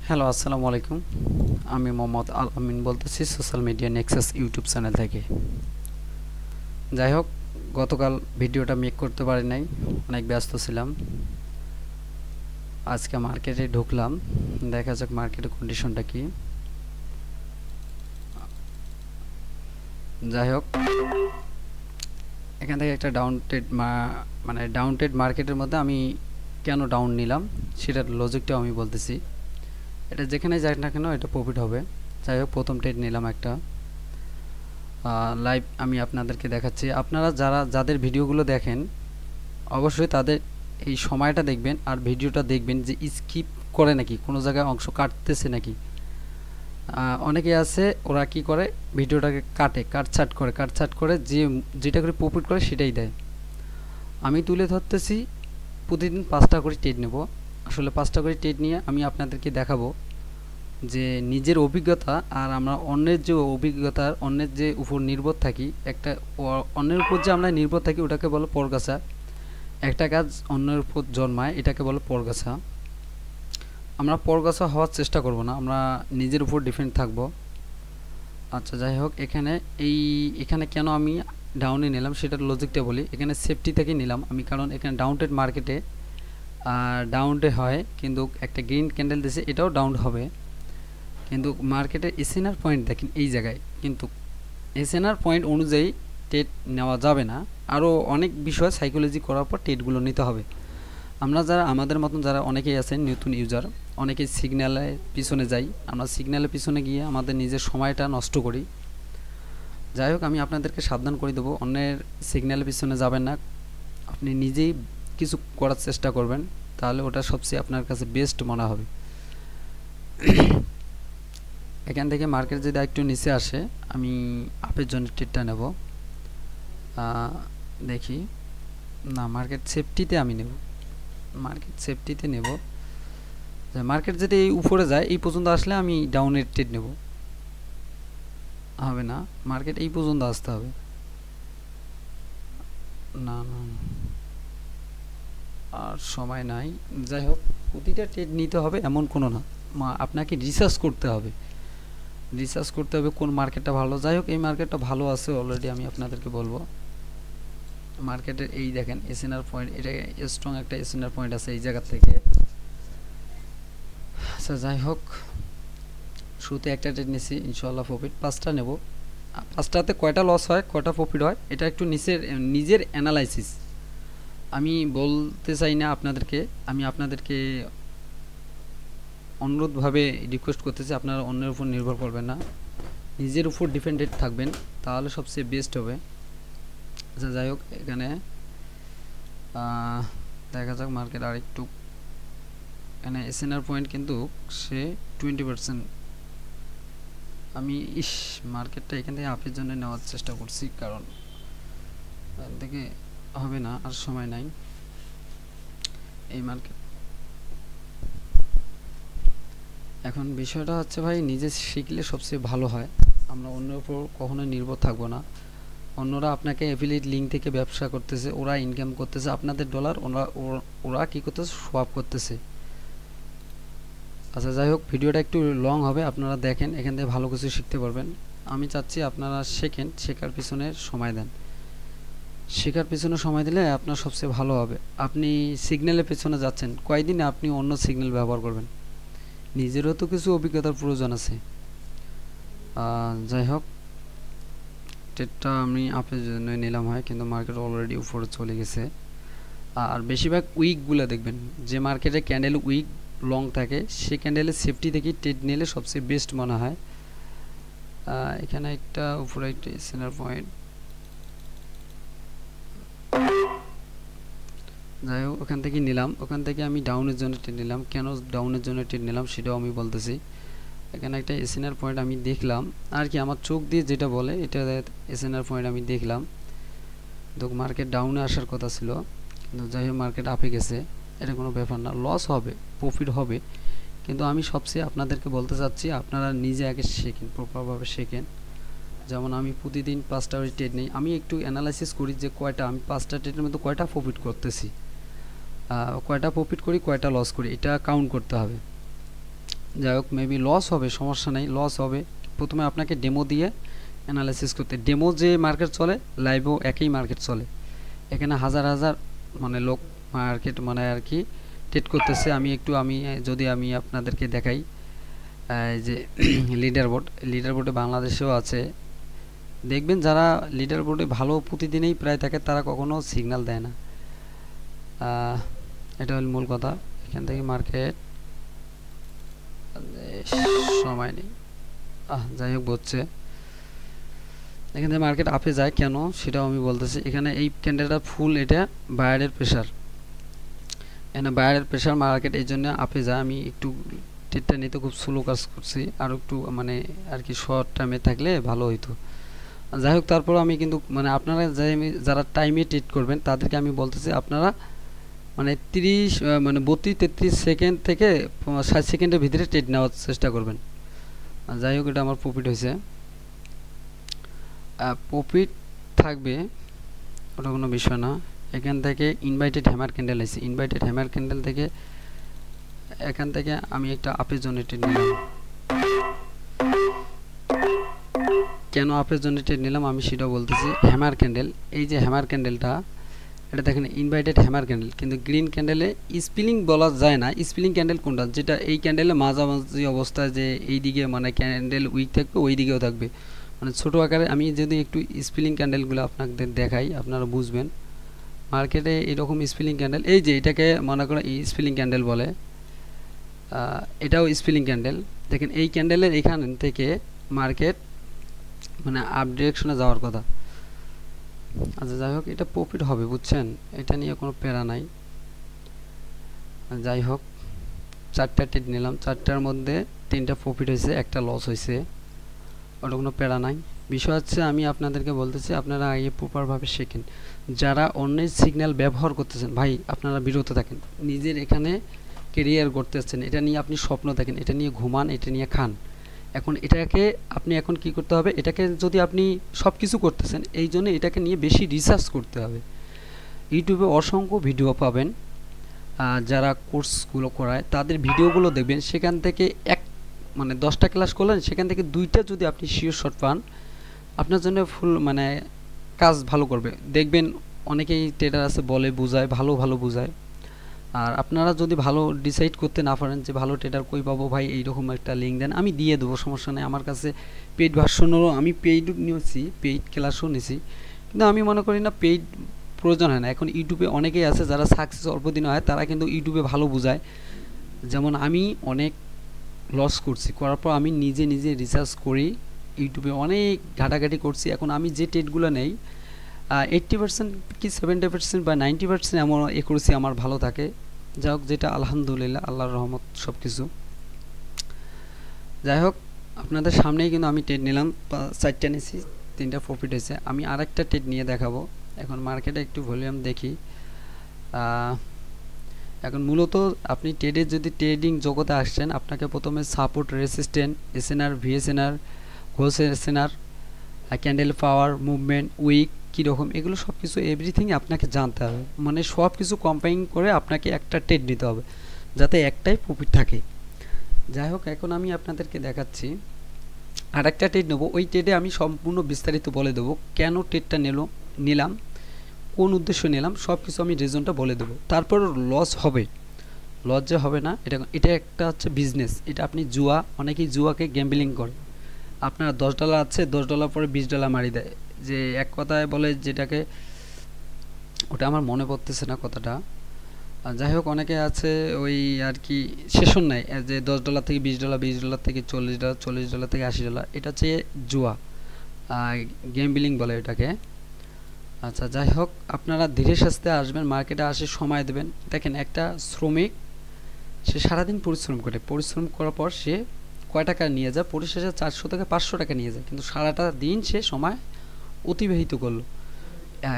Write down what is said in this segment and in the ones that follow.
Hello, আসসালামু আলাইকুম। আমি মোহাম্মদ আল আমিন বলতেছি social media Nexus YouTube channel থেকে। যাই হোক, গতকাল ভিডিওটা মেক করতে পারি নাই, অনেক ব্যস্ত ছিলাম। আজকে মার্কেটে ঢুকলাম, দেখা যাক মার্কেটের কন্ডিশনটা কি। যাই হোক, এখান থেকে একটা ডাউন ট্রেড মার্কেটের মধ্যে আমি কেন ডাউন নিলাম সেটার লজিকটাও আমি বলতেছি। এটা যেখানে যাক না কেন এটা প্রফিট হবে। যাই হোক, প্রথম ট্রেড নিলাম একটা লাইভ আমি আপনাদেরকে দেখাচ্ছি। আপনারা যাদের ভিডিওগুলো দেখেন অবশ্যই তাদের এই সময়টা দেখবেন আর ভিডিওটা দেখবেন যে স্কিপ করে নাকি, কোনো জায়গায় অংশ কাটতেছে নাকি। অনেকে আছে ওরা কি করে, ভিডিওটাকে কাটছাট করে যেটা করে প্রফিট করে সেটাই দেয়। আমি তুলে ধরতেছি প্রতিদিন 5টা করে ট্রেড নেব। আসলে 5টা করে ট্রেড নিয়ে আমি আপনাদেরকে দেখাবো যে নিজের অভিজ্ঞতা আর আমরা অন্যের যে উপর নির্ভর থাকি, একটা অন্যের উপর যে আমরা নির্ভর থাকি ওটাকে বলে পরগাছা। একটা কাজ অন্যের উপর জন্মায়, এটাকে বলে পরগাছা। আমরা পরগাছা হওয়ার চেষ্টা করব না, আমরা নিজের উপর ডিপেন্ড থাকব। আচ্ছা, যাই হোক, এখানে কেন আমি ডাউনে নিলাম সেটার লজিকটা বলি। এখানে সেফটি থেকে নিলাম আমি, কারণ এখানে ডাউনটেড মার্কেটে ডাউনটে হয়, কিন্তু একটা গ্রিন ক্যান্ডেল দিয়েছে, এটাও ডাউন হবে। কিন্তু মার্কেটের এসএনআর পয়েন্ট দেখেন এই জায়গায়, কিন্তু এসএনআর পয়েন্ট অনুযায়ী ট্রেড নেওয়া যাবে না। আরও অনেক বিষয় সাইকোলজি করার পর ট্রেডগুলো নিতে হবে। আমরা আমাদের মতন যারা অনেকেই আছেন নতুন ইউজার, অনেকেই সিগন্যালের পিছনে যাই। আমরা সিগন্যালের পিছনে গিয়ে আমাদের নিজের সময়টা নষ্ট করি। যাই হোক, আমি আপনাদেরকে সাবধান করে দেবো, অন্যের সিগন্যালের পিছনে যাবেন না। আপনি নিজেই কিছু করার চেষ্টা করবেন, তাহলে ওটা সবচেয়ে আপনার কাছে বেস্ট মনে হবে। এখান থেকে মার্কেট যদি একটু নিচে আসে, আমি আপের জন্য ট্রেডটা নেব। দেখি, না, মার্কেট সেফটিতে আমি নেব। মার্কেট যদি এই উপরে যায়, এই পর্যন্ত আসলে আমি ডাউনের ট্রেড নেব। হবে না, মার্কেট এই পর্যন্ত আসতে হবে। না না, আর সময় নাই। যাই হোক, প্রতিটা ট্রেড নিতে হবে এমন কোনো না, আপনাকে রিসার্চ করতে হবে কোন মার্কেটটা ভালো। যাই হোক, এই মার্কেটটা ভালো আছে অলরেডি, আমি আপনাদেরকে বলবো। মার্কেটের এই দেখেন এসএনআর পয়েন্ট, এটা স্ট্রং একটা এসএনআর পয়েন্ট আছে এই জায়গা থেকে। আচ্ছা, যাই হোক, শুরুতে একটা ট্রেড নিছি, ইনশাআল্লাহ প্রফিট। 5টা নেব, 5টাতে কয়টা লস হয় কয়টা প্রফিট হয় এটা একটু নিজের অ্যানালাইসিস আমি বলতে চাই না আপনাদেরকে। আমি আপনাদেরকে অনুরোধভাবে রিকোয়েস্ট করতেছি, আপনারা অন্যের উপর নির্ভর করবেন না, নিজের উপর ডিপেন্ডেন্ট থাকবেন, তাহলে সবচেয়ে বেস্ট হবে। আচ্ছা, যাই হোক, এখানে দেখা যাক মার্কেট আর একটু, এখানে এসএনআর পয়েন্ট কিন্তু সে 20%। আমি মার্কেটটা এখান থেকে আপের জন্য নেওয়ার চেষ্টা করছি, কারণ এখান থেকে হবে না, আর সময় নাই। এই মার্কেট এখন বিষয়টা হচ্ছে ভাই, নিজে শিখলে সবচেয়ে ভালো হয়। আমরা অন্যের উপর কখনোই নির্ভর থাকবো না। অন্যরা আপনাকে অ্যাফিলিয়েট লিঙ্ক থেকে ব্যবসা করতেছে, ওরা ইনকাম করতেছে আপনাদের ডলার, ওরা কী করতেছে, সোয়াপ করতেছে। আচ্ছা, যাই হোক, ভিডিওটা একটু লং হবে, আপনারা দেখেন, এখান থেকে ভালো কিছু শিখতে পারবেন। আমি চাচ্ছি আপনারা শেখার পিছনে সময় দেন। শেখার পিছনে সময় দিলে আপনার সবচেয়ে ভালো হবে। আপনি সিগন্যালের পিছনে যাচ্ছেন, কয়দিনে আপনি অন্য সিগন্যাল ব্যবহার করবেন? নিজেরও তো কিছু অভিজ্ঞতার প্রয়োজন আছে। যাই হোক, ট্রেডটা আমি আপের জন্য নিলাম হয়, কিন্তু মার্কেট অলরেডি উপরে চলে গেছে। আর বেশিরভাগ উইকগুলো দেখবেন, যে মার্কেটে ক্যান্ডেল উইক লং থাকে, সে ক্যান্ডেলের সেফটি থেকে ট্রেড নিলে সবচেয়ে বেস্ট মনে হয়। এখানে একটা উপরে একটা সেনার পয়েন্ট, যাই হোক, ওখান থেকে নিলাম। ওখান থেকে আমি ডাউনের জন্য ট্রেড নিলাম। কেন ডাউনের জন্য ট্রেড নিলাম সেটাও আমি বলতেছি। এখানে একটা এসএনআর পয়েন্ট আমি দেখলাম, আর কি আমার চোখ দিয়ে যেটা বলে, এটা এসএনআর পয়েন্ট আমি দেখলাম। তো মার্কেট ডাউনে আসার কথা ছিল, কিন্তু যাই হোক মার্কেট আপে গেছে, এটা কোনো ব্যাপার না, লস হবে প্রফিট হবে। কিন্তু আমি সবচেয়ে আপনাদেরকে বলতে চাচ্ছি, আপনারা নিজে আগে শেখেন, প্রপারভাবে শেখেন। যেমন আমি প্রতিদিন 5টা করে ট্রেড নেই, আমি একটু অ্যানালাইসিস করি যে আমি 5টা ট্রেডের মধ্যে কয়টা প্রফিট করতেছি, কয়টা প্রফিট করি কয়টা লস করি, এটা কাউন্ট করতে হবে। যাই হোক মেবি লস হবে, সমস্যা নেই, লস হবে। প্রথমে আপনাকে ডেমো দিয়ে অ্যানালাইসিস করতে, ডেমো যে মার্কেট চলে লাইভেও একই মার্কেট চলে। এখানে হাজার হাজার মানে লোক মার্কেট মানে আর কি ট্রেড করতেছে। আমি যদি আমি আপনাদেরকে দেখাই যে লিডার বোর্ডে বাংলাদেশেও আছে। দেখবেন যারা লিডার বোর্ডে ভালো প্রতিদিনই প্রায় থাকে তারা কখনো সিগন্যাল দেয় না। এটা হল মূল কথা। এখান থেকে মার্কেট সময় নেই, যাই হোক বুঝছে। এখান থেকে মার্কেট আপে যায় কেন সেটাও আমি বলতেছি। এখানে এই ক্যান্ডেলটা ফুল, এটা বায়ারের প্রেশার, এখানে বায়ারের প্রেশার মার্কেট এই জন্য আপে যায়। আমি একটু ট্রেডটা নিতে খুব স্লো কাজ করছি, আর একটু মানে আর কি শর্ট টাইমে থাকলে ভালো হইতো। যাই হোক তারপর আমি কিন্তু মানে আপনারা যারা টাইমে ট্রেড করবেন তাদেরকে আমি বলতেছি আপনারা মানে 32-33 সেকেন্ড থেকে 60 সেকেন্ডের ভিতরে ট্রেড নেওয়ার চেষ্টা করবেন। যাই হোক এটা আমার প্রফিট হয়েছে, প্রফিট থাকবে, ওটা কোনো বিষয় না। এখান থেকে ইনভাইটেড হ্যামার ক্যান্ডেল আছে, ইনভাইটেড হ্যামার ক্যান্ডেল থেকে এখান থেকে আমি একটা আপের জন্য ট্রেড নিলাম। কেন আপের জন্য ট্রেড নিলাম আমি সেটাও বলতেছি। হ্যামার ক্যান্ডেল, এই যে হ্যামার ক্যান্ডেলটা, এটা দেখেন ইনভাইটেড হ্যামার ক্যান্ডেল, কিন্তু গ্রিন ক্যান্ডেলে স্পিলিং বলা যায় না। স্পিলিং ক্যান্ডেল কোনটা, যেটা এই ক্যান্ডেলে মাঝামাঝি অবস্থায় যে এই দিকে মানে ক্যান্ডেল উইক থাকবে ওই দিকেও থাকবে, মানে ছোটো আকারে। আমি যদি একটু স্পিলিং ক্যান্ডেলগুলো আপনাদের দেখাই আপনারা বুঝবেন। মার্কেটে এরকম স্পিলিং ক্যান্ডেল, এই যে এটাকে মনে করেন স্পিলিং ক্যান্ডেল বলে, এটাও স্পিলিং ক্যান্ডেল। দেখেন এই ক্যান্ডেলের এখান থেকে মার্কেট মানে আপ ডিরেকশনে যাওয়ার কথা। আচ্ছা যাই হোক এটা প্রফিট হবে বুঝছেন, এটা নিয়ে কোনো প্যারা নাই। যাই হোক 4টা ট্রেড নিলাম, 4টার মধ্যে 3টা প্রফিট হয়েছে, একটা লস হয়েছে, ওটা কোনো প্যারা নাই। বিষয় হচ্ছে আমি আপনাদেরকে বলতেছি আপনারা আগে প্রপারভাবে শেখেন। যারা অন্যের সিগন্যাল ব্যবহার করতেছেন ভাই আপনারা বিরত থাকেন। নিজের এখানে কেরিয়ার করতেছেন, এটা নিয়ে আপনি স্বপ্ন দেখেন, এটা নিয়ে ঘুমান, এটা নিয়ে খান। এখন এটাকে আপনি এখন কি করতে হবে, এটাকে যদি আপনি সব কিছু করতেছেন এই জন্য এটাকে নিয়ে বেশি রিসার্চ করতে হবে। ইউটিউবে অসংখ্য ভিডিও পাবেন, যারা কোর্সগুলো করায় তাদের ভিডিওগুলো দেখবেন, সেখান থেকে মানে 10টা ক্লাস করলেন সেখান থেকে 2টা যদি আপনি শিওর শট পান আপনার জন্য ফুল মানে কাজ ভালো করবে। দেখবেন অনেকেই ট্রেডার আছে বলে বুঝায়, ভালো বুঝায়। আর আপনারা যদি ভালো ডিসাইড করতে না পারেন যে ভালো ট্রেডার কই পাবো ভাই, এইরকম একটা লিঙ্ক দেন, আমি দিয়ে দেবো, সমস্যা নেই। আমার কাছে পেইড ভার্সনেরও আমি পেইড নিয়েছি, পেইড ক্লাসও নিয়েছি, কিন্তু আমি মনে করি না পেইড প্রয়োজন হয় না। এখন ইউটিউবে অনেকেই আছে যারা সাকসেস অল্প দিন হয়, তারা কিন্তু ইউটিউবে ভালো বোঝায়। যেমন আমি অনেক লস করছি, করার পর আমি নিজে রিসার্চ করি, ইউটিউবে অনেক ঘাটাঘাটি করছি। এখন আমি যে ট্রেডগুলো নেই 80% কি 70% বা 90% এমন করেছি আমার ভালো থাকে। যাই হোক যেটা আলহামদুলিল্লাহ আল্লাহর রহমত সব কিছু। যাই হোক আপনাদের সামনেই কিন্তু আমি ট্রেড নিলাম, 4টা নিয়েছি, 3টা প্রফিট হয়েছে। আমি আরেকটা ট্রেড নিয়ে দেখাবো। এখন মার্কেটে একটু ভলিউম দেখি। এখন মূলত আপনি ট্রেডে যদি ট্রেডিং জগতে আসছেন আপনাকে প্রথমে সাপোর্ট, রেসিস্ট্যান্ট, এসএনআর, ভিএসএনআর, হোস এসএনআর, ক্যান্ডেল পাওয়ার, মুভমেন্ট, উইক কীরকম, এগুলো সব কিছু এভরিথিং আপনাকে জানতে হবে। মানে সব কিছু কম্বাইন করে আপনাকে একটা ট্রেড নিতে হবে যাতে একটাই প্রফিট থাকে। যাই হোক এখন আমি আপনাদেরকে দেখাচ্ছি আরেকটা ট্রেড নেবো। ওই ট্রেডে আমি সম্পূর্ণ বিস্তারিত বলে দেবো, কেন ট্রেডটা নিলাম, কোন উদ্দেশ্য নিলাম, সব কিছু আমি রিজনটা বলে দেবো। তারপর লস হবে, লস যে হবে না, এটা একটা হচ্ছে বিজনেস। এটা আপনি জুয়া, অনেকেই জুয়াকে গ্যাম্বলিং করে। আপনার $10 আছে, $10 পরে $20 মারি দেয়, যে এক কথায় বলে যেটাকে, ওটা আমার মনে পড়তেছে না কথাটা। যাই হোক অনেকে আছে ওই আর কি সেশন নেয়, যে $10 থেকে $20, $20 থেকে $40, $40 থেকে $80, এটা হচ্ছে জুয়া, গ্যাম্বলিং বলে এটাকে। আচ্ছা যাই হোক আপনারা ধীরে সুস্থে আসবেন, মার্কেটে আসে সময় দেবেন। দেখেন একটা শ্রমিক সে সারাদিন পরিশ্রম করার পর সে কয় টাকা নিয়ে যায়, পরিশেষে 400 থেকে 500 টাকা নিয়ে যায়, কিন্তু সারাটা দিন সে সময় অতিবাহিত করলো।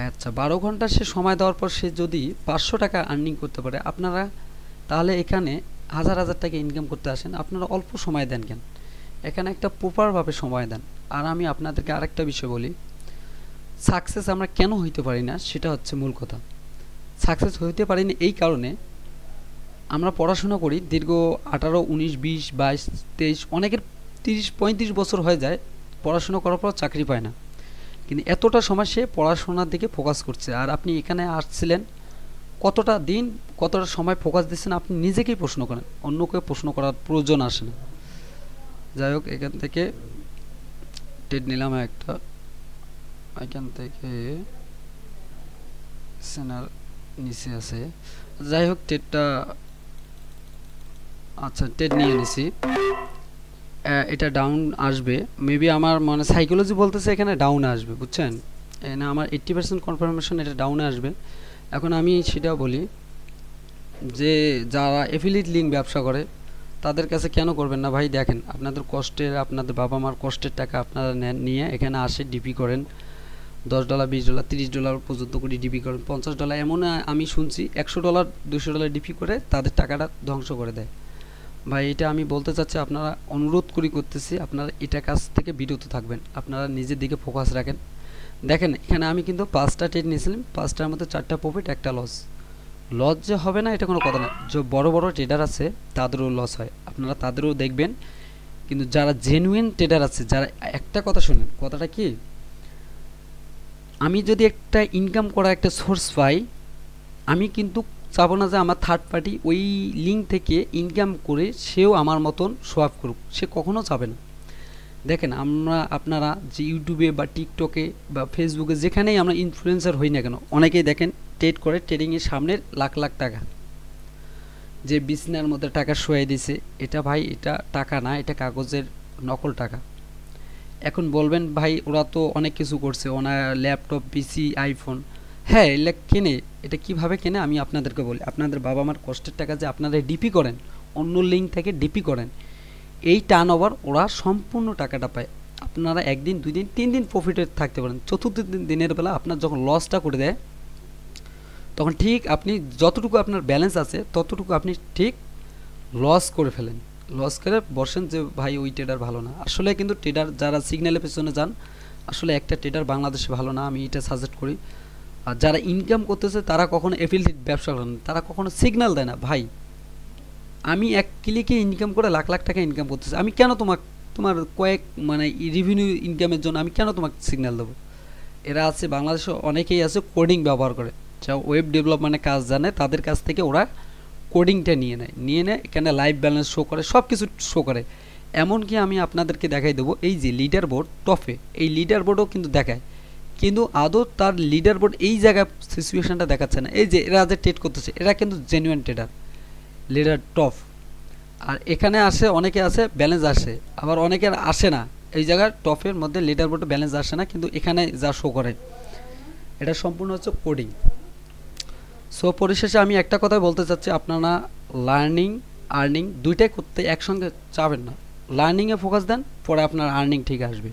আচ্ছা 12 ঘন্টা সে সময় দেওয়ার পর সে যদি 500 টাকা আর্নিং করতে পারে, আপনারা তাহলে এখানে হাজার হাজার টাকা ইনকাম করতে আসেন, আপনারা অল্প সময় দেন কেন? এখানে একটা প্রপারভাবে সময় দেন। আর আমি আপনাদেরকে আরেকটা বিষয় বলি, সাকসেস আমরা কেন হইতে পারি না সেটা হচ্ছে মূল কথা। সাকসেস হইতে পারি না এই কারণে, আমরা পড়াশোনা করি দীর্ঘ 18, 19, 20, 22, 23, অনেকের 30-35 বছর হয়ে যায় পড়াশোনা করার পর চাকরি পায় না, কিন্তু এতটা সময় সে পড়াশোনার দিকে ফোকাস করছে। আর আপনি এখানে আসছিলেন, কতটা দিন কতটা সময় ফোকাস দিচ্ছেন আপনি নিজেকেই প্রশ্ন করেন, অন্যকে প্রশ্ন করার প্রয়োজন আসে না। যাই হোক, এখান থেকে টেট নিলাম একটা, এখান থেকে সেনার নিচে আছে। যাই হোক, টেটটা আচ্ছা টেট নিয়ে নিছি। এটা ডাউন আসবে মেবি, আমার মানে সাইকোলজি বলতেছে এখানে ডাউনে আসবে, বুঝছেন? না, আমার 80% কনফার্মেশন এটা ডাউনে আসবে। এখন আমি সেটা বলি যে যারা এফিলিয়েট লিঙ্ক ব্যবসা করে তাদের কাছে কেন করবেন না ভাই? দেখেন, আপনাদের কষ্টের, আপনাদের বাবা মার কষ্টের টাকা আপনারা নেন, নিয়ে এখানে আসে ডিপি করেন, $10, $20, $30 পর্যন্ত করে ডিপি করেন, $50, এমন আমি শুনছি $100, $200 ডিপি করে তাদের টাকাটা ধ্বংস করে দেয়। ভাই এটা আমি বলতে চাচ্ছি, আপনারা অনুরোধ করতেছি, আপনারা এটা কাছ থেকে বিরত থাকবেন, আপনারা নিজের দিকে ফোকাস রাখেন। দেখেন, এখানে আমি কিন্তু 5টা ট্রেড নিয়েছিলাম, 5টার মধ্যে 4টা প্রফিট, 1টা লস। লস যে হবে না এটা কোনো কথা না, যে বড় বড় ট্রেডার আছে তাদেরও লস হয়, আপনারা তাদেরও দেখবেন। কিন্তু যারা জেনুইন ট্রেডার আছে, যারা, একটা কথা শুনেন, কথাটা কি, আমি যদি একটা ইনকাম করার একটা সোর্স পাই, আমি কিন্তু চাবো না যে আমার থার্ড পার্টি ওই লিঙ্ক থেকে ইনকাম করে সেও আমার মতন শো আপ করুক, সে কখনো চাবে না। দেখেন, আপনারা যে ইউটিউবে বা টিকটকে বা ফেসবুকে যেখানেই আমরা ইনফ্লুয়েন্সার হই না কেন, অনেকেই দেখেন ট্রেড করে, ট্রেডিংয়ের সামনের লাখ লাখ টাকা, যে বিছনার মধ্যে টাকা শোয়াই দিছে, এটা ভাই এটা টাকা না, এটা কাগজের নকল টাকা। এখন বলবেন ভাই ওরা তো অনেক কিছু করছে, ওনার ল্যাপটপ, পিসি, আইফোন, হ্যাঁ এগুলো কেনে, এটা কিভাবে কেনে আমি আপনাদেরকে বলি। আপনাদের বাবা মার কষ্টের টাকা যে আপনারা ডিপি করেন, অন্য লিঙ্ক থেকে ডিপি করেন, এই টার্ন ওভার ওরা সম্পূর্ণ টাকাটা পায়। আপনারা একদিন, 2 দিন, 3 দিন প্রফিটে থাকতে পারেন, চতুর্থ দিনের বেলা আপনার যখন লসটা করে দেয়, তখন ঠিক আপনি যতটুকু আপনার ব্যালেন্স আছে ততটুকু আপনি ঠিক লস করে ফেলেন, লস করে বসেন যে ভাই ওই ট্রেডার ভালো না। আসলে কিন্তু ট্রেডার যারা সিগন্যালের পেছনে যান, আসলে একটা ট্রেডার বাংলাদেশে ভালো না, আমি এটা সাজেস্ট করি। আর যারা ইনকাম করতেছে তারা কখনো এফিলিয়েট ব্যবসা করেন, তারা কখনো সিগন্যাল দেয় না। ভাই আমি এক ক্লিকে ইনকাম করে লাখ লাখ টাকা ইনকাম করতেছি, আমি কেন তোমার কয়েক মানে রেভিনিউ ইনকামের জন্য আমি কেন তোমাকে সিগন্যাল দেবো? এরা আছে বাংলাদেশে, অনেকেই আছে কোডিং ব্যবহার করে, যা ওয়েব ডেভেলপমেন্টের কাজ জানে, তাদের কাছ থেকে ওরা কোডিংটা নিয়ে নেয়, এখানে লাইভ ব্যালেন্স শো করে, সব কিছু শো করে। এমনকি আমি আপনাদেরকে দেখাই দেবো, এই যে লিডার বোর্ড টপে, এই লিডার বোর্ডও কিন্তু দেখায়, কিন্তু আদৌ তার লিডার বোর্ড এই জায়গায় সিচুয়েশনটা দেখাচ্ছে না। এই যে এরা যে ট্রেড করতেছে, এরা কিন্তু জেনুইন ট্রেডার, লিডার টপ। আর এখানে আসে, অনেকে আসে ব্যালেন্স আসে, আবার অনেকের আসে না, এই জায়গার টপের মধ্যে লিডার বোর্ডে ব্যালেন্স আসে না, কিন্তু এখানে যা শো করে এটা সম্পূর্ণ হচ্ছে কোডিং। সো পরিশেষে আমি একটা কথাই বলতে চাচ্ছি, আপনারা লার্নিং আর্নিং দুইটাই করতে একসঙ্গে চাবেন না, লার্নিংয়ে ফোকাস দেন, পরে আপনার আর্নিং ঠিক আসবে।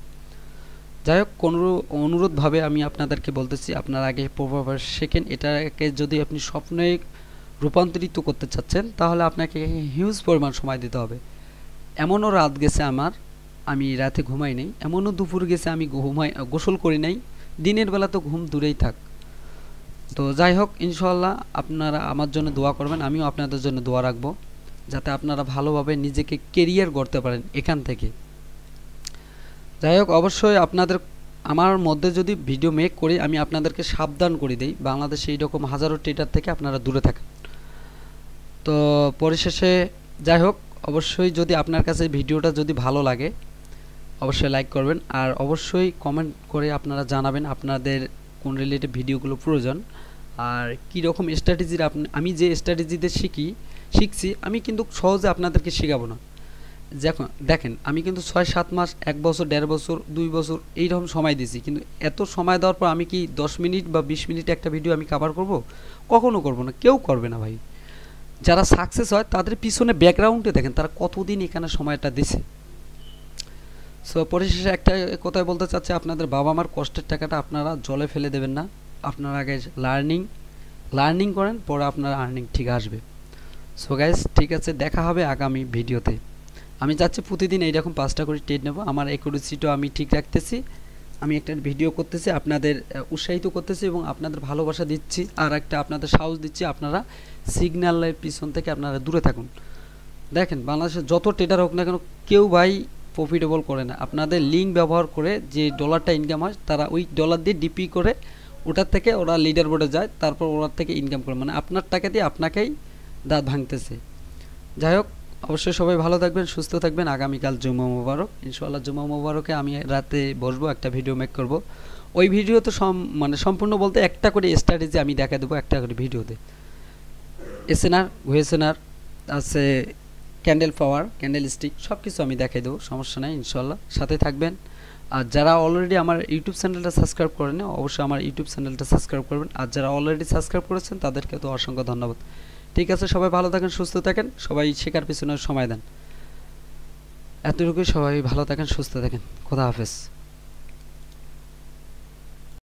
যাই হোক, কোনো অনুরোধভাবে আমি আপনাদেরকে বলতেছি, আপনার আগে প্রপার শেখেন। এটাকে যদি আপনি স্বপ্নে রূপান্তরিত করতে চাচ্ছেন, তাহলে আপনাকে হিউজ পরিমাণ সময় দিতে হবে। এমনও রাত গেছে আমার, আমি রাতে ঘুমাই নাই, এমনও দুপুর গেছে আমি গোসল করি নাই, দিনের বেলা তো ঘুম দূরেই থাক। তো যাই হোক, ইনশাল্লাহ আপনারা আমার জন্য দোয়া করবেন, আমিও আপনাদের জন্য দোয়া রাখবো, যাতে আপনারা ভালোভাবে নিজেকে কেরিয়ার গড়তে পারেন এখান থেকে। যাই হোক, অবশ্যই আপনাদের, আমার মধ্যে যদি ভিডিও মেক করি, আমি আপনাদেরকে সাবধান করে দিই, বাংলাদেশে এইরকম হাজারো ট্রেডার থেকে আপনারা দূরে থাকেন। তো পরিশেষে যাই হোক, অবশ্যই যদি আপনার কাছে ভিডিওটা যদি ভালো লাগে, অবশ্যই লাইক করবেন, আর অবশ্যই কমেন্ট করে আপনারা জানাবেন আপনাদের কোন রিলেটেড ভিডিওগুলো প্রয়োজন, আর কী রকম স্ট্র্যাটেজির আমি যে স্ট্র্যাটেজিতে শিখছি, আমি কিন্তু সহজে আপনাদেরকে শেখাবো না। দেখেন, আমি কিন্তু 6-7 মাস, 1 বছর, 1.5 বছর, 2 বছর এইরকম সময় দিয়েছি, কিন্তু এত সময় দেওয়ার পর আমি কি 10 মিনিট বা 20 মিনিট একটা ভিডিও আমি কভার করব? কখনো করব না, কেউ করবে না ভাই। যারা সাকসেস হয় তাদের পিছনে ব্যাকগ্রাউন্ডে দেখেন তারা কতদিন এখানে সময়টা দিছে। সো পরিশেষে একটা কথাই বলতে চাচ্ছি, আপনাদের বাবা মার কষ্টের টাকাটা আপনারা জলে ফেলে দেবেন না, আপনারা আগে লার্নিং করেন, পরে আপনার আর্নিং ঠিক আসবে। সো গাইস, ঠিক আছে, দেখা হবে আগামী ভিডিওতে। আমি চাচ্ছি প্রতিদিন এইরকম 5টা করে ট্রেড নেব, আমার অ্যাকুরেসিটাও আমি ঠিক রাখতেছি, আমি একটা ভিডিও করতেছি, আপনাদের উৎসাহিত করতেছি এবং আপনাদের ভালোবাসা দিচ্ছি, আর একটা আপনাদের সাহস দিচ্ছি, আপনারা সিগন্যালের পিছন থেকে আপনারা দূরে থাকুন। দেখেন বাংলাদেশের যত ট্রেডার হোক না কেন, কেউ ভাই প্রফিটেবল করে না। আপনাদের লিঙ্ক ব্যবহার করে যে ডলারটা ইনকাম হয়, তারা ওই ডলার দিয়ে ডিপি করে ওটার থেকে ওরা লিডার বোর্ডে যায়, তারপর ওটার থেকে ইনকাম করে, মানে আপনার টাকা দিয়ে আপনাকেই দাঁত ভাঙতেছে। যাই হোক, অবশ্যই সবাই ভালো থাকবেন, সুস্থ থাকবেন। আগামীকাল জুমা মোবারক, ইনশাআল্লাহ জুমা মোবারকে আমি রাতে বসবো, একটা ভিডিও মেক করব। ওই ভিডিও তো মানে সম্পূর্ণ বলতে একটা করে স্ট্র্যাটেজি আমি দেখা দেবো একটা করে ভিডিওতে। এসএনআর, ওয়েসএনআর আছে, ক্যান্ডেল পাওয়ার, ক্যান্ডেল স্টিক, সব কিছু আমি দেখাই দেবো, সমস্যা নেই, ইনশাআল্লাহ সাথে থাকবেন। আর যারা অলরেডি আমার ইউটিউব চ্যানেলটা সাবস্ক্রাইব করেন, অবশ্যই আমার ইউটিউব চ্যানেলটা সাবস্ক্রাইব করবেন। আর যারা অলরেডি সাবস্ক্রাইব করেছেন তাদেরকে তো অসংখ্য ধন্যবাদ। ঠিক আছে, সবাই ভালো থাকেন, সুস্থ থাকেন, সবাই শেখার পিছনে সময় দেন। এতটুকুই, সবাই ভালো থাকেন, সুস্থ থাকেন, খোদা হাফেজ।